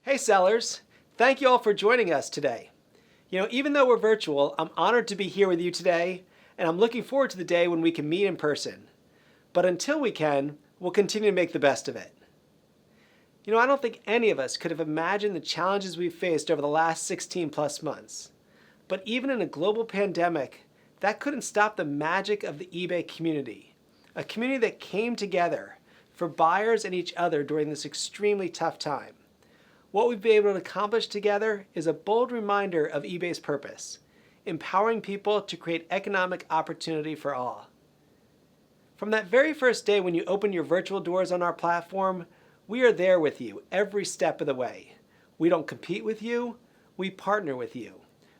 Hey sellers, thank you all for joining us today. Even though we're virtual, I'm honored to be here with you today, and I'm looking forward to the day when we can meet in person. But until we can, we'll continue to make the best of it. I don't think any of us could have imagined the challenges we've faced over the last 16 plus months. But even in a global pandemic, that couldn't stop the magic of the eBay community, a community that came together for buyers and each other during this extremely tough time. What we've been able to accomplish together is a bold reminder of eBay's purpose, empowering people to create economic opportunity for all. From that very first day when you open your virtual doors on our platform, we are there with you every step of the way. We don't compete with you, we partner with you.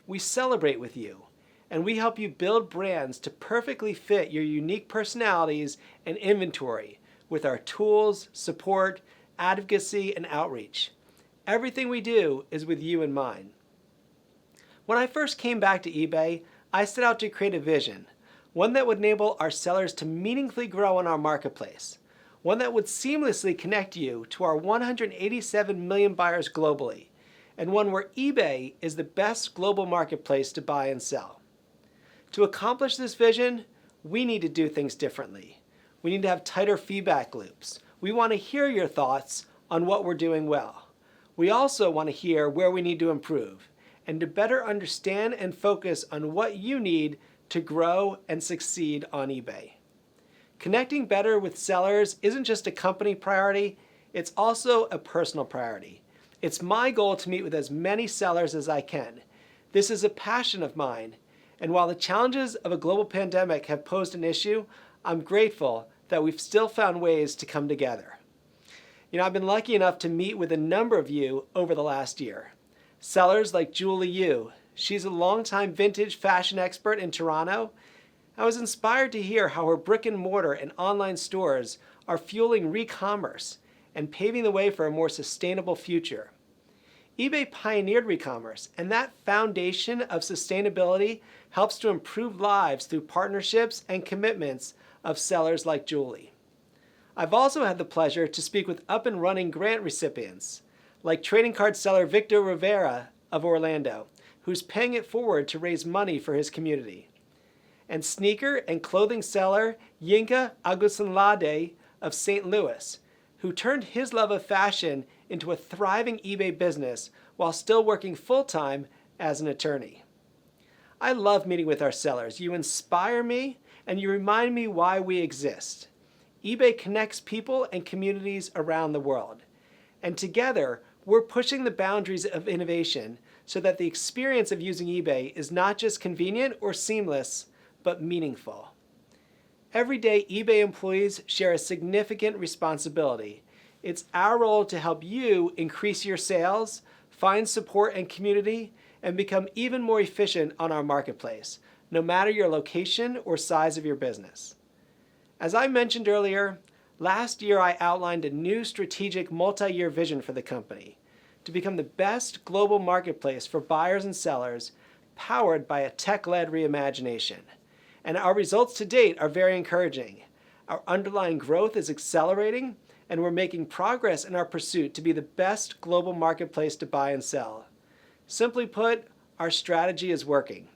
We celebrate with you, and we help you build brands to perfectly fit your unique personalities and inventory with our tools, support, advocacy, and outreach. Everything we do is with you in mind. When I first came back to eBay, I set out to create a vision, one that would enable our sellers to meaningfully grow on our marketplace, one that would seamlessly connect you to our 187 million buyers globally, and one where eBay is the best global marketplace to buy and sell. To accomplish this vision, we need to do things differently. We need to have tighter feedback loops. We want to hear your thoughts on what we're doing well. We also want to hear where we need to improve and to better understand and focus on what you need to grow and succeed on eBay. Connecting better with sellers isn't just a company priority, it's also a personal priority. It's my goal to meet with as many sellers as I can. This is a passion of mine, and while the challenges of a global pandemic have posed an issue, I'm grateful that we've still found ways to come together. I've been lucky enough to meet with a number of you over the last year. Sellers like Julie Yu. She's a longtime vintage fashion expert in Toronto. I was inspired to hear how her brick and mortar and online stores are fueling re-commerce and paving the way for a more sustainable future. eBay pioneered re-commerce, and that foundation of sustainability helps to improve lives through partnerships and commitments of sellers like Julie. I've also had the pleasure to speak with up-and-running grant recipients, like trading card seller Victor Rivera of Orlando, who's paying it forward to raise money for his community, and sneaker and clothing seller Yinka Agusinlade of St. Louis, who turned his love of fashion into a thriving eBay business while still working full-time as an attorney. I love meeting with our sellers. You inspire me, and you remind me why we exist. eBay connects people and communities around the world. And together, we're pushing the boundaries of innovation so that the experience of using eBay is not just convenient or seamless, but meaningful. Every day, eBay employees share a significant responsibility. It's our role to help you increase your sales, find support and community, and become even more efficient on our marketplace, no matter your location or size of your business. As I mentioned earlier, last year I outlined a new strategic multi-year vision for the company to become the best global marketplace for buyers and sellers, powered by a tech-led reimagination. And our results to date are very encouraging. Our underlying growth is accelerating, and we're making progress in our pursuit to be the best global marketplace to buy and sell. Simply put, our strategy is working.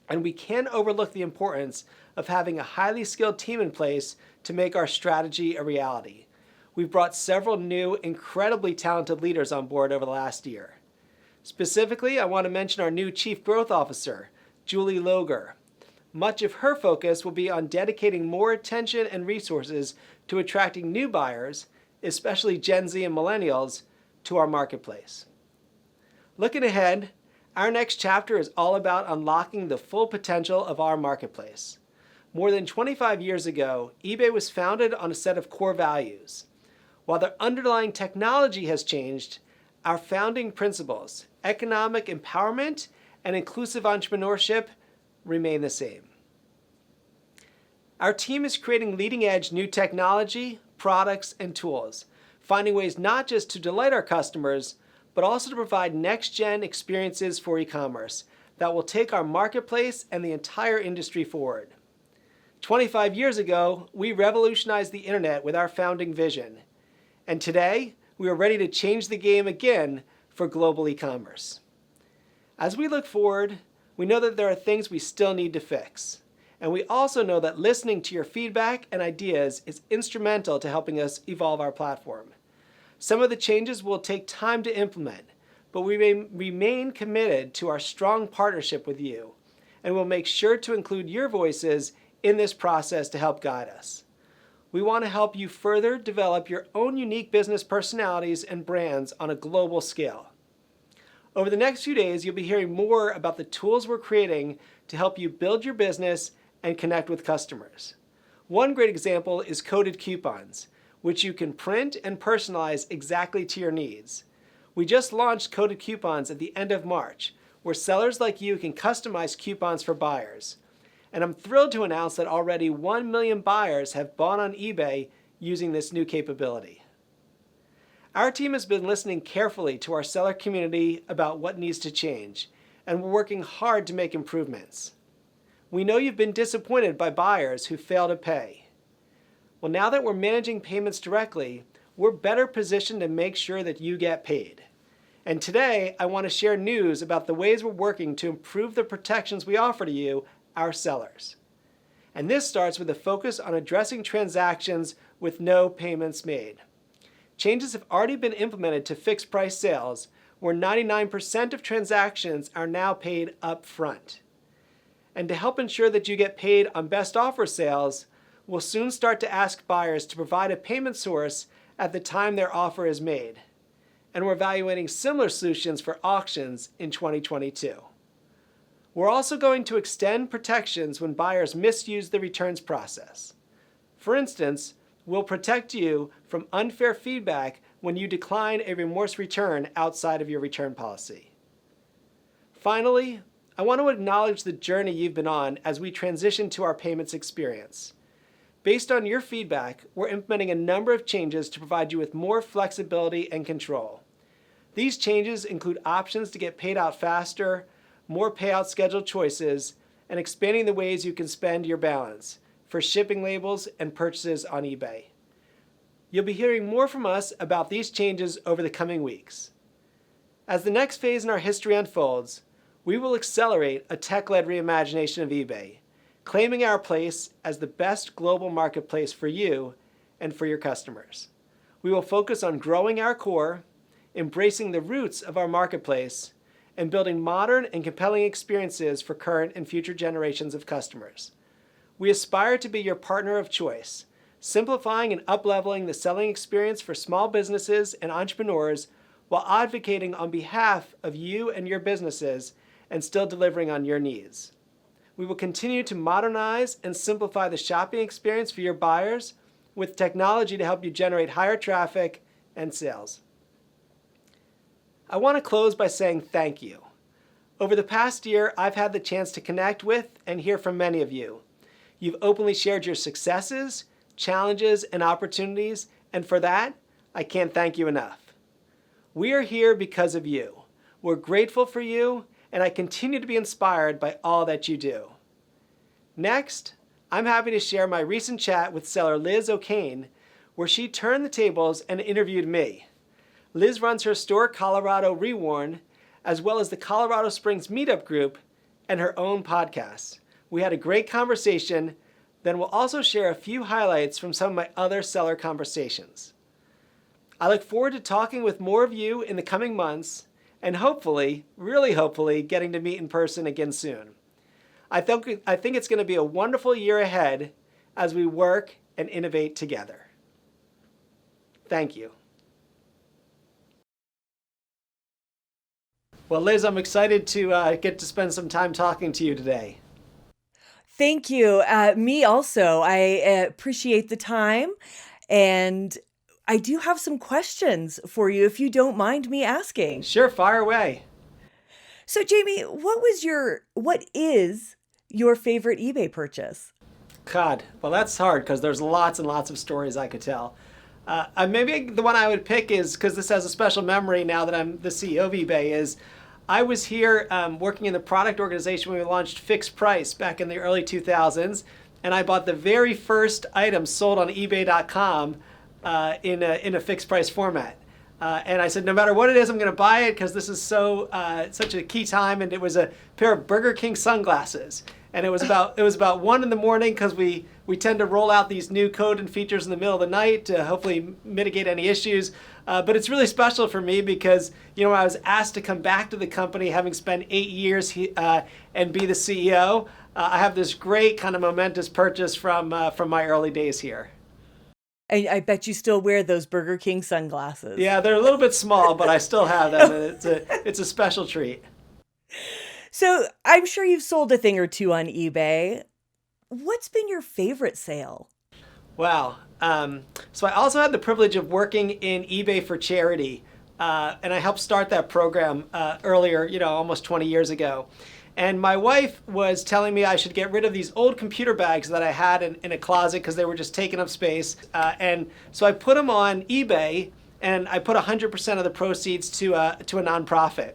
And we can't overlook the importance of having a highly skilled team in place to make our strategy a reality. We've brought several new, incredibly talented leaders on board over the last year. Specifically, I want to mention our new Chief Growth Officer, Julie Loger. Much of her focus will be on dedicating more attention and resources to attracting new buyers, especially Gen Z and millennials, to our marketplace. Looking ahead, our next chapter is all about unlocking the full potential of our marketplace. More than 25 years ago, eBay was founded on a set of core values. While the underlying technology has changed, our founding principles, economic empowerment and inclusive entrepreneurship, remain the same. Our team is creating leading-edge new technology, products, and tools, finding ways not just to delight our customers, but also to provide next-gen experiences for e-commerce that will take our marketplace and the entire industry forward. 25 years ago, we revolutionized the internet with our founding vision. And today, we are ready to change the game again for global e-commerce. As we look forward, we know that there are things we still need to fix. And we also know that listening to your feedback and ideas is instrumental to helping us evolve our platform. Some of the changes will take time to implement, but we remain committed to our strong partnership with you, and we'll make sure to include your voices in this process to help guide us. We want to help you further develop your own unique business personalities and brands on a global scale. Over the next few days, you'll be hearing more about the tools we're creating to help you build your business and connect with customers. One great example is coded coupons, which you can print and personalize exactly to your needs. We just launched coded coupons at the end of March, where sellers like you can customize coupons for buyers. And I'm thrilled to announce that already 1 million buyers have bought on eBay using this new capability. Our team has been listening carefully to our seller community about what needs to change, and we're working hard to make improvements. We know you've been disappointed by buyers who fail to pay. Well, now that we're managing payments directly, we're better positioned to make sure that you get paid. And today, I want to share news about the ways we're working to improve the protections we offer to you, our sellers. And this starts with a focus on addressing transactions with no payments made. Changes have already been implemented to fixed price sales, where 99% of transactions are now paid up front. And to help ensure that you get paid on best offer sales, we'll soon start to ask buyers to provide a payment source at the time their offer is made. And we're evaluating similar solutions for auctions in 2022. We're also going to extend protections when buyers misuse the returns process. For instance, we'll protect you from unfair feedback when you decline a remorse return outside of your return policy. Finally, I want to acknowledge the journey you've been on as we transition to our payments experience. Based on your feedback, we're implementing a number of changes to provide you with more flexibility and control. These changes include options to get paid out faster, more payout schedule choices, and expanding the ways you can spend your balance for shipping labels and purchases on eBay. You'll be hearing more from us about these changes over the coming weeks. As the next phase in our history unfolds, we will accelerate a tech-led reimagination of eBay, claiming our place as the best global marketplace for you and for your customers. We will focus on growing our core, embracing the roots of our marketplace, and building modern and compelling experiences for current and future generations of customers. We aspire to be your partner of choice, simplifying and up-leveling the selling experience for small businesses and entrepreneurs while advocating on behalf of you and your businesses and still delivering on your needs. We will continue to modernize and simplify the shopping experience for your buyers with technology to help you generate higher traffic and sales. I want to close by saying thank you. Over the past year, I've had the chance to connect with and hear from many of you. You've openly shared your successes, challenges, and opportunities, and for that, I can't thank you enough. We are here because of you. We're grateful for you, and I continue to be inspired by all that you do. Next, I'm happy to share my recent chat with seller Liz O'Kane, where she turned the tables and interviewed me. Liz runs her store Colorado Reworn, as well as the Colorado Springs Meetup Group and her own podcast. We had a great conversation, then we'll also share a few highlights from some of my other seller conversations. I look forward to talking with more of you in the coming months, and hopefully, really hopefully, getting to meet in person again soon. I think it's going to be a wonderful year ahead as we work and innovate together. Thank you. Well, Liz, I'm excited to get to spend some time talking to you today. Thank you. Me also. I appreciate the time, and I do have some questions for you if you don't mind me asking. Sure, fire away. So, Jamie, what is your favorite eBay purchase? God, well, that's hard because there's lots and lots of stories I could tell. Maybe the one I would pick is, because this has a special memory now that I'm the CEO of eBay, is I was here working in the product organization when we launched Fixed Price back in the early 2000s, and I bought the very first item sold on eBay.com in a fixed price format. And I said, no matter what it is, I'm going to buy it because this is such a key time. And it was a pair of Burger King sunglasses. And it was about 1 in the morning because we tend to roll out these new code and features in the middle of the night to hopefully mitigate any issues. But it's really special for me because, when I was asked to come back to the company, having spent 8 years and be the CEO, I have this great kind of momentous purchase from my early days here. And I bet you still wear those Burger King sunglasses. Yeah, they're a little bit small, but I still have them. And it's a special treat. So I'm sure you've sold a thing or two on eBay. What's been your favorite sale? Wow. So I also had the privilege of working in eBay for charity. And I helped start that program earlier, almost 20 years ago. And my wife was telling me I should get rid of these old computer bags that I had in a closet because they were just taking up space. And so I put them on eBay, and I put 100% of the proceeds to a nonprofit.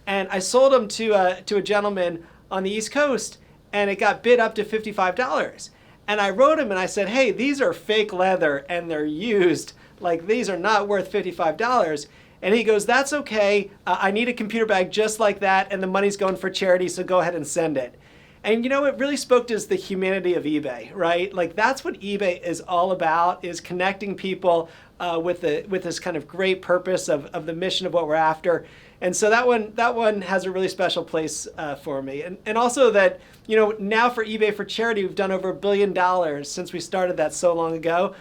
And I sold them to a gentleman on the East Coast, and it got bid up to $55. And I wrote him and I said, hey, these are fake leather and they're used. Like, these are not worth $55. And he goes, that's okay. I need a computer bag just like that, and the money's going for charity, so go ahead and send it. And it really spoke to the humanity of eBay, right? Like, that's what eBay is all about, is connecting people with this kind of great purpose of the mission of what we're after. And so that one has a really special place for me. And also that, now for eBay for charity, we've done over $1 billion since we started that so long ago.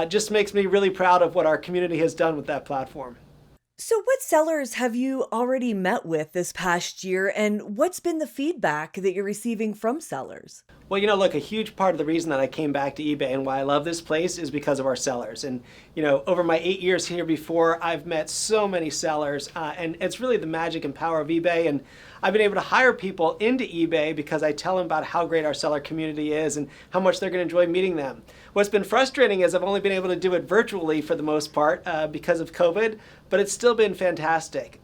Just makes me really proud of what our community has done with that platform. So what sellers have you already met with this past year, and what's been the feedback that you're receiving from sellers? Well, look, a huge part of the reason that I came back to eBay and why I love this place is because of our sellers. And, over my 8 years here before, I've met so many sellers, and it's really the magic and power of eBay. And I've been able to hire people into eBay because I tell them about how great our seller community is and how much they're going to enjoy meeting them. What's been frustrating is I've only been able to do it virtually for the most part because of COVID, but it's still been fantastic.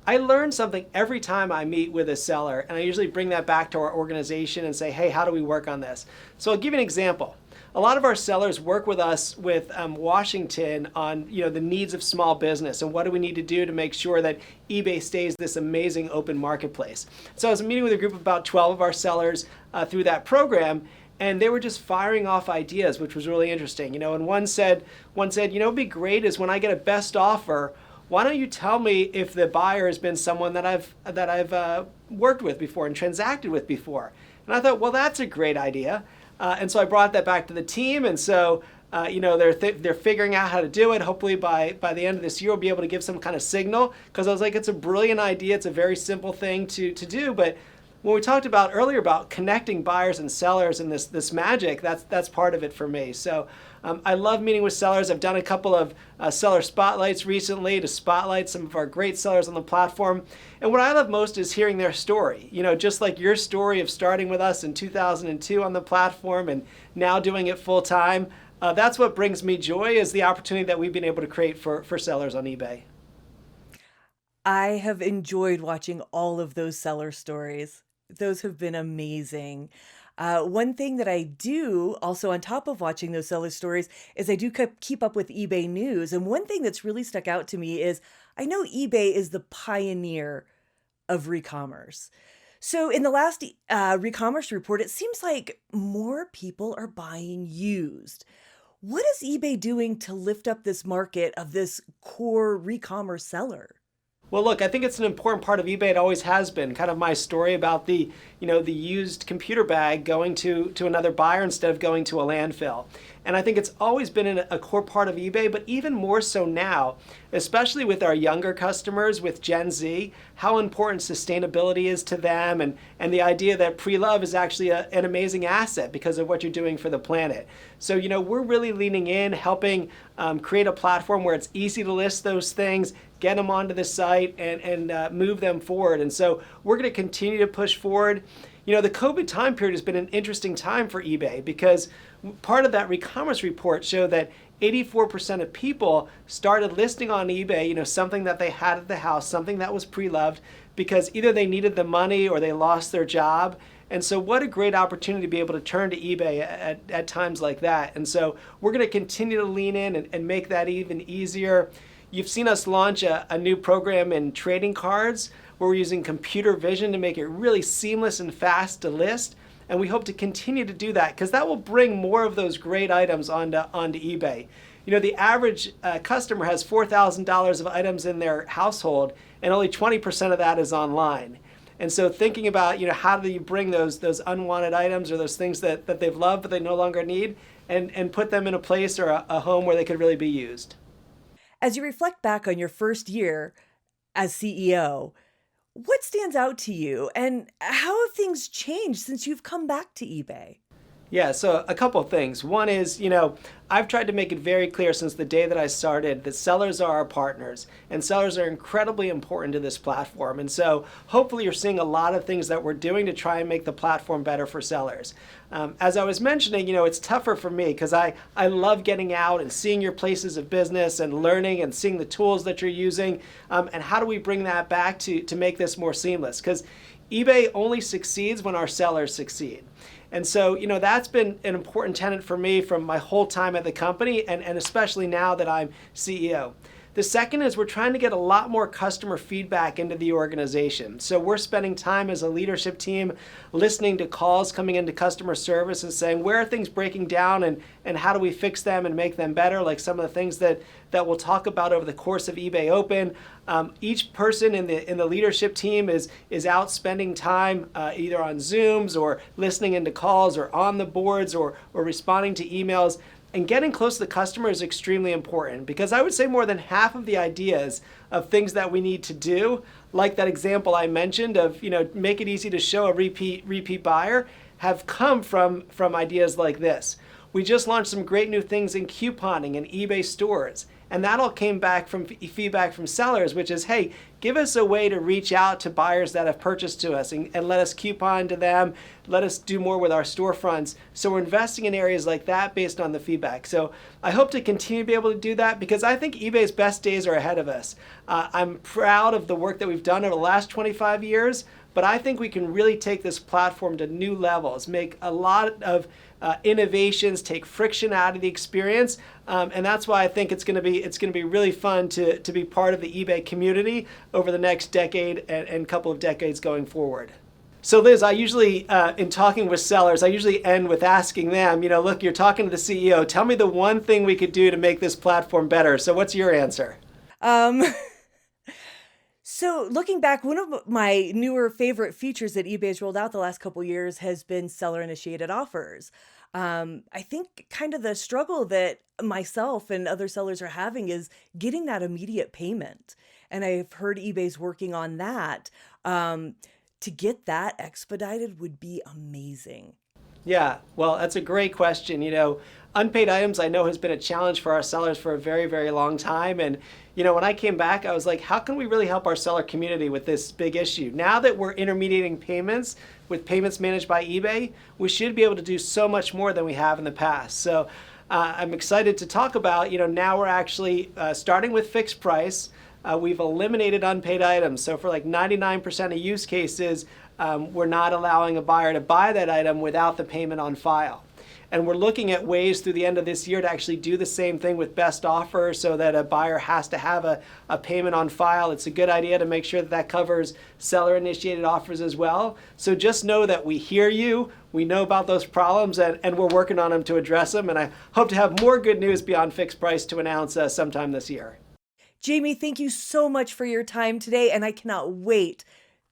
I learn something every time I meet with a seller, and I usually bring that back to our organization and say, hey, how do we work on this? So I'll give you an example. A lot of our sellers work with us with Washington on the needs of small business and what do we need to do to make sure that eBay stays this amazing open marketplace. So I was meeting with a group of about 12 of our sellers through that program, and they were just firing off ideas, which was really interesting. And one said, it'd be great is when I get a best offer, why don't you tell me if the buyer has been someone that I've worked with before and transacted with before? And I thought, well, that's a great idea. And so I brought that back to the team. And so, they're figuring out how to do it. Hopefully by the end of this year, we'll be able to give some kind of signal, because I was like, it's a brilliant idea. It's a very simple thing to do. But when we talked about earlier about connecting buyers and sellers and this magic, that's part of it for me. So I love meeting with sellers. I've done a couple of seller spotlights recently to spotlight some of our great sellers on the platform. And what I love most is hearing their story. Just like your story of starting with us in 2002 on the platform and now doing it full time. That's what brings me joy, is the opportunity that we've been able to create for sellers on eBay. I have enjoyed watching all of those seller stories. Those have been amazing. One thing that I do also on top of watching those seller stories is I do keep up with eBay news. And one thing that's really stuck out to me is I know eBay is the pioneer of re-commerce. So in the last re-commerce report, it seems like more people are buying used. What is eBay doing to lift up this market of this core re-commerce seller? Well, look, I think it's an important part of eBay. It always has been. Kind of my story about the used computer bag going to another buyer instead of going to a landfill. And I think it's always been a core part of eBay, but even more so now, especially with our younger customers, with Gen Z, how important sustainability is to them, and the idea that pre-love is actually an amazing asset because of what you're doing for the planet. So, we're really leaning in, helping create a platform where it's easy to list those things, get them onto the site, and move them forward. And so we're going to continue to push forward. The COVID time period has been an interesting time for eBay because part of that re-commerce report showed that 84% of people started listing on eBay, something that they had at the house, something that was pre-loved, because either they needed the money or they lost their job. And so what a great opportunity to be able to turn to eBay at times like that. And so we're going to continue to lean in and make that even easier. You've seen us launch a new program in trading cards where we're using computer vision to make it really seamless and fast to list. And we hope to continue to do that because that will bring more of those great items onto eBay. The average customer has $4,000 of items in their household, and only 20% of that is online. And so thinking about, how do you bring those unwanted items or those things that they've loved but they no longer need and put them in a place or a home where they could really be used. As you reflect back on your first year as CEO, what stands out to you and how have things changed since you've come back to eBay? Yeah, so a couple of things. One is, I've tried to make it very clear since the day that I started that sellers are our partners and sellers are incredibly important to this platform. And so hopefully you're seeing a lot of things that we're doing to try and make the platform better for sellers. As I was mentioning, it's tougher for me because I love getting out and seeing your places of business and learning and seeing the tools that you're using. And how do we bring that back to make this more seamless? Because eBay only succeeds when our sellers succeed. And so, that's been an important tenet for me from my whole time at the company and especially now that I'm CEO. The second is we're trying to get a lot more customer feedback into the organization. So we're spending time as a leadership team listening to calls coming into customer service and saying, where are things breaking down and how do we fix them and make them better? Like some of the things that we'll talk about over the course of eBay Open. Each person in the leadership team is out spending time either on Zooms or listening into calls or on the boards or responding to emails. And getting close to the customer is extremely important because I would say more than half of the ideas of things that we need to do, like that example I mentioned of, make it easy to show a repeat buyer, have come from ideas like this. We just launched some great new things in couponing and eBay stores. And that all came back from feedback from sellers, which is, hey, give us a way to reach out to buyers that have purchased to us and let us coupon to them, let us do more with our storefronts. So we're investing in areas like that based on the feedback. So I hope to continue to be able to do that because I think eBay's best days are ahead of us. I'm proud of the work that we've done over the last 25 years, but I think we can really take this platform to new levels, make a lot of innovations, take friction out of the experience, and that's why I think it's going to be really fun to be part of the eBay community over the next decade and couple of decades going forward. So Liz, I usually, in talking with sellers, I usually end with asking them, look, you're talking to the CEO, tell me the one thing we could do to make this platform better. So what's your answer? So looking back, one of my newer favorite features that eBay's rolled out the last couple of years has been seller-initiated offers. I think kind of the struggle that myself and other sellers are having is getting that immediate payment. And I've heard eBay's working on that. To get that expedited would be amazing. Yeah, well, that's a great question. Unpaid items I know has been a challenge for our sellers for a very, very long time. And, when I came back, I was like, how can we really help our seller community with this big issue? Now that we're intermediating payments with payments managed by eBay, we should be able to do so much more than we have in the past. So I'm excited to talk about, now we're actually starting with fixed price. We've eliminated unpaid items. So for like 99% of use cases, we're not allowing a buyer to buy that item without the payment on file. And we're looking at ways through the end of this year to actually do the same thing with best offer so that a buyer has to have a payment on file. It's a good idea to make sure that covers seller-initiated offers as well. So just know that we hear you, we know about those problems, and we're working on them to address them. And I hope to have more good news beyond fixed price to announce sometime this year. Jamie, thank you so much for your time today, and I cannot wait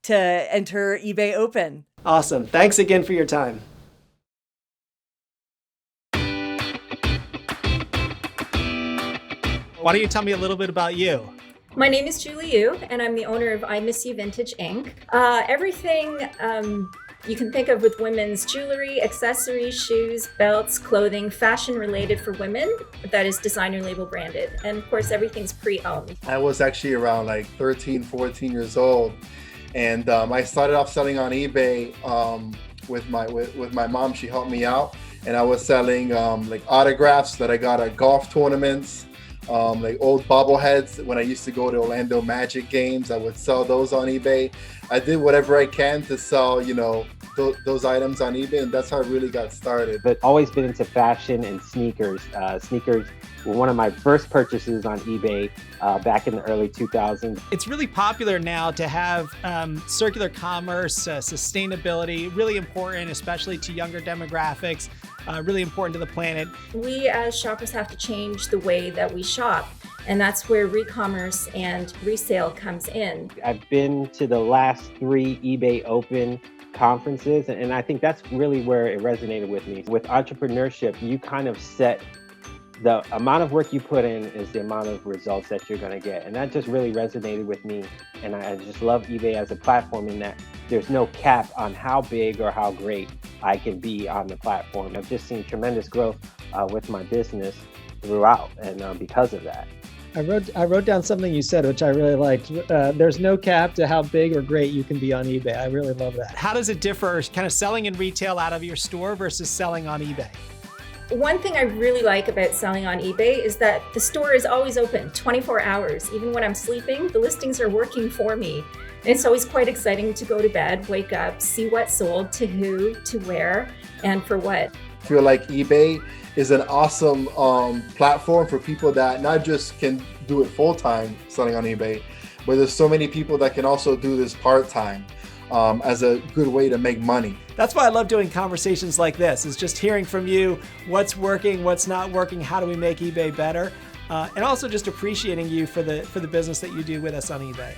to enter eBay Open. Awesome. Thanks again for your time. Why don't you tell me a little bit about you? My name is Julie Yu, and I'm the owner of I Miss You Vintage Inc. Everything you can think of with women's jewelry, accessories, shoes, belts, clothing, fashion related for women that is designer label branded. And of course, everything's pre-owned. I was actually around like 13, 14 years old. And I started off selling on eBay with my mom. She helped me out. And I was selling like autographs that I got at golf tournaments, like old bobbleheads. When I used to go to Orlando Magic games, I would sell those on eBay. I did whatever I can to sell, those items on eBay, and that's how I really got started. But always been into fashion and sneakers. Sneakers were one of my first purchases on eBay back in the early 2000s. It's really popular now to have circular commerce, sustainability, really important, especially to younger demographics, really important to the planet. We as shoppers have to change the way that we shop, and that's where re-commerce and resale comes in. I've been to the last 3 eBay Open conferences, and I think that's really where it resonated with me. With entrepreneurship, you kind of set the amount of work you put in is the amount of results that you're going to get. And that just really resonated with me. And I just love eBay as a platform in that there's no cap on how big or how great I can be on the platform. I've just seen tremendous growth with my business throughout, and because of that. I wrote down something you said, which I really liked. There's no cap to how big or great you can be on eBay. I really love that. How does it differ, kind of selling in retail out of your store versus selling on eBay? One thing I really like about selling on eBay is that the store is always open 24 hours. Even when I'm sleeping, the listings are working for me. And it's always quite exciting to go to bed, wake up, see what sold, to who, to where, and for what. I feel like eBay is an awesome platform for people that not just can do it full-time selling on eBay, but there's so many people that can also do this part-time as a good way to make money. That's why I love doing conversations like this, is just hearing from you what's working, what's not working, how do we make eBay better, and also just appreciating you for the business that you do with us on eBay.